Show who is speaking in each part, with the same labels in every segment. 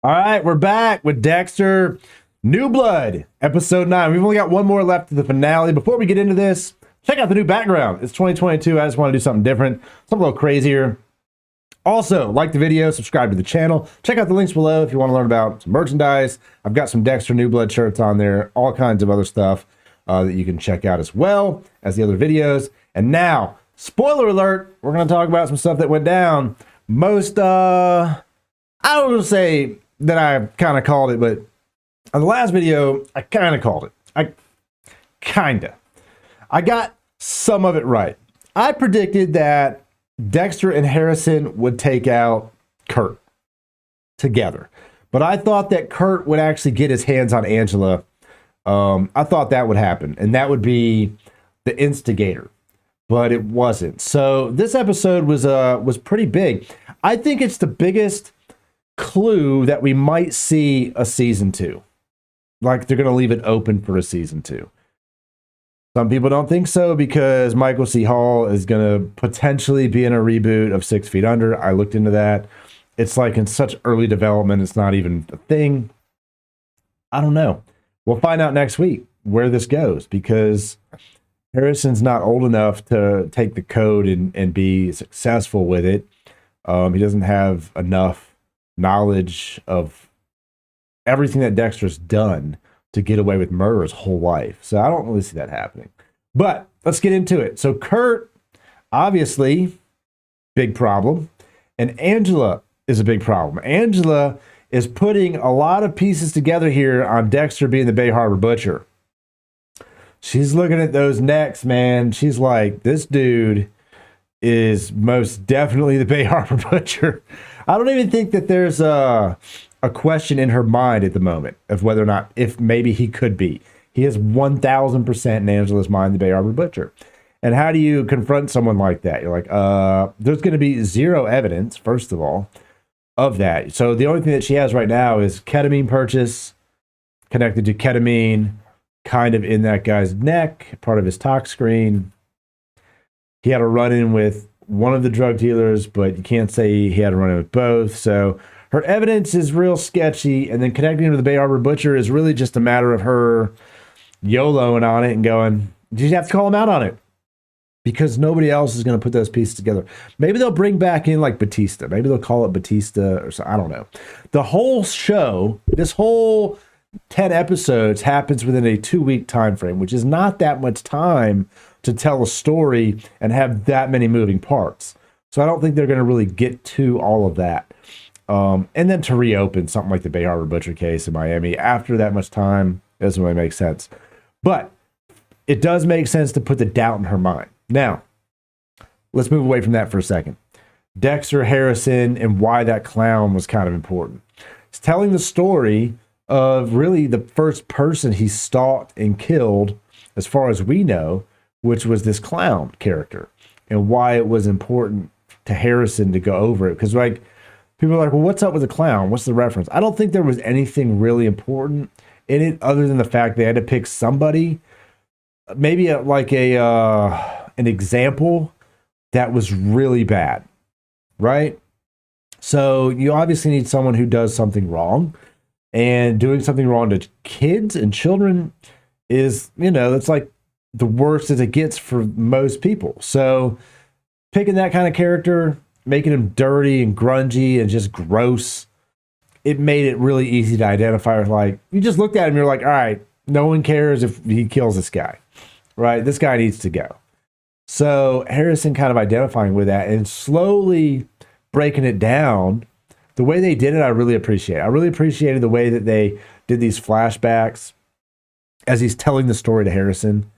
Speaker 1: All right, we're back with Dexter, New Blood, episode 9. We've only got one more left to the finale. Before we get into this, check out the new background. It's 2022. I just want to do something different, something a little crazier. Also, like the video, subscribe to the channel. Check out the links below if you want to learn about some merchandise. I've got some Dexter New Blood shirts on there, all kinds of other stuff that you can check out as well as the other videos. And now, spoiler alert, we're going to talk about some stuff that went down. Most, I don't want to say that I kind of called it, but on the last video, I kind of called it. I got some of it right. I predicted that Dexter and Harrison would take out Kurt together. But I thought that Kurt would actually get his hands on Angela. I thought that would happen, and that would be the instigator. But it wasn't. So this episode was pretty big. I think it's the biggest clue that we might see a season 2. Like they're going to leave it open for a season 2. Some people don't think so because Michael C. Hall is going to potentially be in a reboot of 6 Feet Under. I looked into that. It's like in such early development, it's not even a thing. I don't know. We'll find out next week where this goes because Harrison's not old enough to take the code and be successful with it. He doesn't have enough knowledge of everything that Dexter's done to get away with murder his whole life. So I don't really see that happening. But let's get into it. So Kurt, obviously, big problem. And Angela is a big problem. Angela is putting a lot of pieces together here on Dexter being the Bay Harbor Butcher. She's looking at those necks, man. She's like, this dude is most definitely the Bay Harbor Butcher. I don't even think that there's a question in her mind at the moment of whether or not, if maybe he could be. He is 1000% in Angela's mind the Bay Harbor Butcher. And how do you confront someone like that? You're like, there's going to be zero evidence, first of all, of that. So the only thing that she has right now is ketamine purchase connected to ketamine kind of in that guy's neck, part of his talk screen. He had a run-in with one of the drug dealers, but you can't say he had a run-in with both. So her evidence is real sketchy, and then connecting to the Bay Harbor Butcher is really just a matter of her YOLOing on it and going, you have to call him out on it because nobody else is going to put those pieces together. Maybe they'll bring back in like Batista. Maybe they'll call it Batista or something. I don't know. The whole show, this whole 10 episodes happens within a 2-week time frame, which is not that much time to tell a story and have that many moving parts. So I don't think they're going to really get to all of that. And then to reopen something like the Bay Harbor Butcher case in Miami after that much time doesn't really make sense. But it does make sense to put the doubt in her mind. Now, let's move away from that for a second. Dexter, Harrison, and why that clown was kind of important. It's telling the story of really the first person he stalked and killed, as far as we know, which was this clown character, and why it was important to Harrison to go over it. Because like people are like, well, what's up with the clown? What's the reference? I don't think there was anything really important in it other than the fact they had to pick somebody, maybe an example that was really bad, right? So you obviously need someone who does something wrong, and doing something wrong to kids and children is, it's like the worst as it gets for most people. So picking that kind of character, making him dirty and grungy and just gross, it made it really easy to identify with. Like, you just looked at him, you're like, all right, no one cares if he kills this guy, right? This guy needs to go. So Harrison kind of identifying with that and slowly breaking it down. The way they did it, I really appreciate. I really appreciated the way that they did these flashbacks as he's telling the story to Harrison.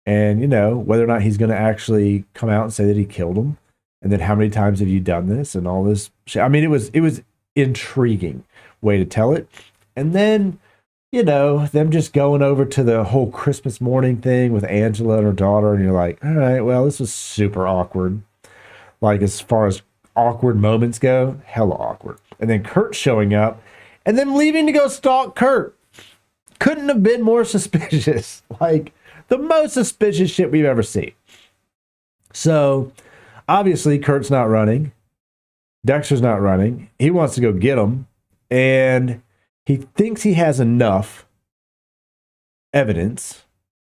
Speaker 1: And, whether or not he's going to actually come out and say that he killed him. And then how many times have you done this and all this shit. I mean, it was intriguing way to tell it. And then, them just going over to the whole Christmas morning thing with Angela and her daughter. And you're like, all right, well, this was super awkward. Like, as far as awkward moments go, hella awkward. And then Kurt showing up and then leaving to go stalk Kurt. Couldn't have been more suspicious. Like, the most suspicious shit we've ever seen. So, obviously, Kurt's not running. Dexter's not running. He wants to go get him. and he thinks he has enough evidence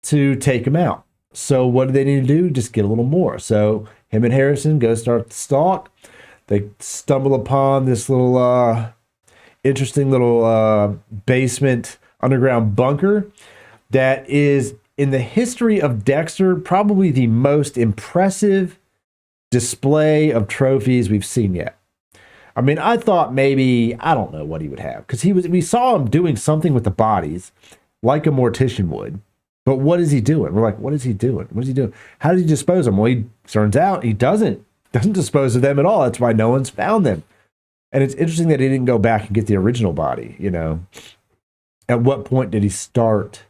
Speaker 1: to take him out. So what do they need to do? Just get a little more. So him and Harrison go start the stalk. They stumble upon this little interesting little basement underground bunker that is, in the history of Dexter, probably the most impressive display of trophies we've seen yet. I mean, I thought maybe, I don't know what he would have, because we saw him doing something with the bodies like a mortician would. But what is he doing? We're like, what is he doing? What is he doing? How does he dispose of them? Well, he turns out he doesn't dispose of them at all. That's why no one's found them. And it's interesting that he didn't go back and get the original body, you know. At what point did he start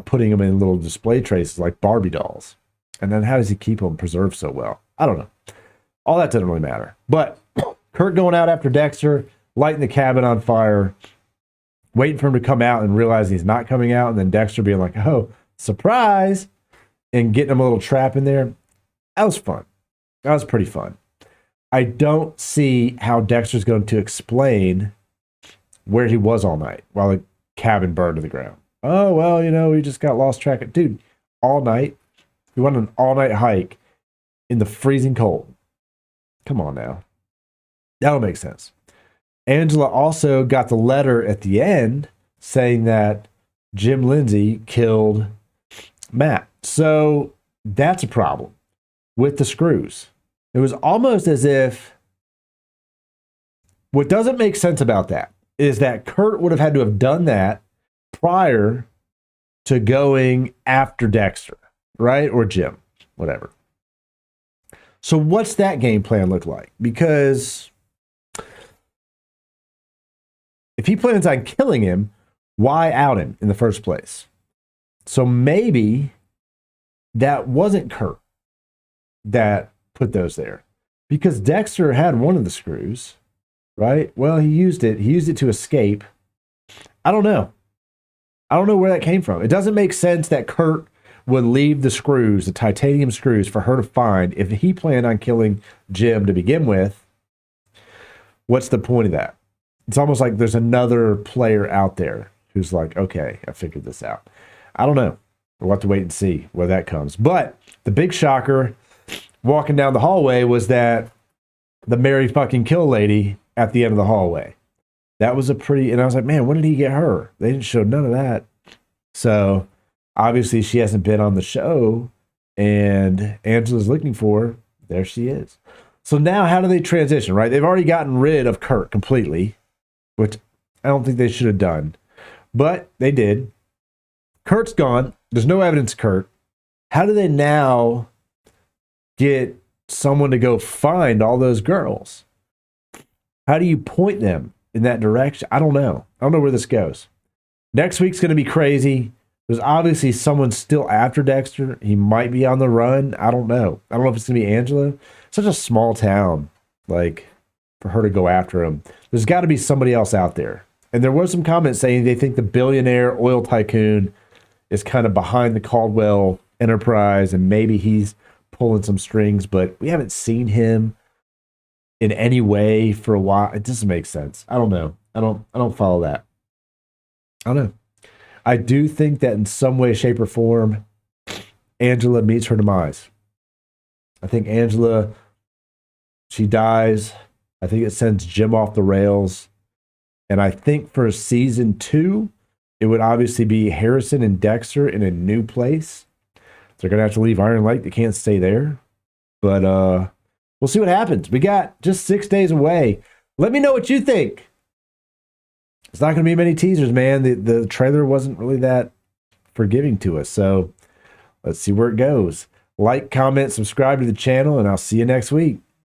Speaker 1: putting them in little display trays like Barbie dolls? And then how does he keep them preserved so well? I don't know. All that doesn't really matter. But Kurt going out after Dexter, lighting the cabin on fire, waiting for him to come out and realize he's not coming out, and then Dexter being like, oh, surprise, and getting him a little trap in there. That was fun. That was pretty fun. I don't see how Dexter's going to explain where he was all night while the cabin burned to the ground. Oh, well, you know, we just got lost track of... Dude, all night? We went on an all-night hike in the freezing cold. Come on now. That'll make sense. Angela also got the letter at the end saying that Jim Lindsay killed Matt. So that's a problem with the screws. It was almost as if... What doesn't make sense about that is that Kurt would have had to have done that prior to going after Dexter, right? Or Jim, whatever. So what's that game plan look like? Because if he plans on killing him, why out him in the first place? So maybe that wasn't Kurt that put those there, because Dexter had one of the screws, right? Well, he used it. He used it to escape. I don't know. I don't know where that came from. It doesn't make sense that Kurt would leave the screws, the titanium screws, for her to find. If he planned on killing Jim to begin with, what's the point of that? It's almost like there's another player out there who's like, okay, I figured this out. I don't know. We'll have to wait and see where that comes. But the big shocker walking down the hallway was that the Mary fucking kill lady at the end of the hallway. That was a pretty... And I was like, man, when did he get her? They didn't show none of that. So obviously she hasn't been on the show, and Angela's looking for her. There she is. So now how do they transition, right? They've already gotten rid of Kurt completely, which I don't think they should have done. But they did. Kurt's gone. There's no evidence of Kurt. How do they now get someone to go find all those girls? How do you point them in that direction? I don't know. I don't know where this goes. Next week's going to be crazy. There's obviously someone still after Dexter. He might be on the run. I don't know. I don't know if it's going to be Angela. Such a small town, like, for her to go after him. There's got to be somebody else out there. And there was some comments saying they think the billionaire oil tycoon is kind of behind the Caldwell enterprise, and maybe he's pulling some strings, but we haven't seen him in any way for a while. It doesn't make sense. I don't know. I don't follow that. I don't know. I do think that in some way, shape, or form, Angela meets her demise. I think Angela, she dies. I think it sends Jim off the rails. And I think for season 2, it would obviously be Harrison and Dexter in a new place. They're going to have to leave Iron Lake. They can't stay there. But we'll see what happens. We got just 6 days away. Let me know what you think. It's not going to be many teasers, man. The trailer wasn't really that forgiving to us. So let's see where it goes. Like, comment, subscribe to the channel, and I'll see you next week.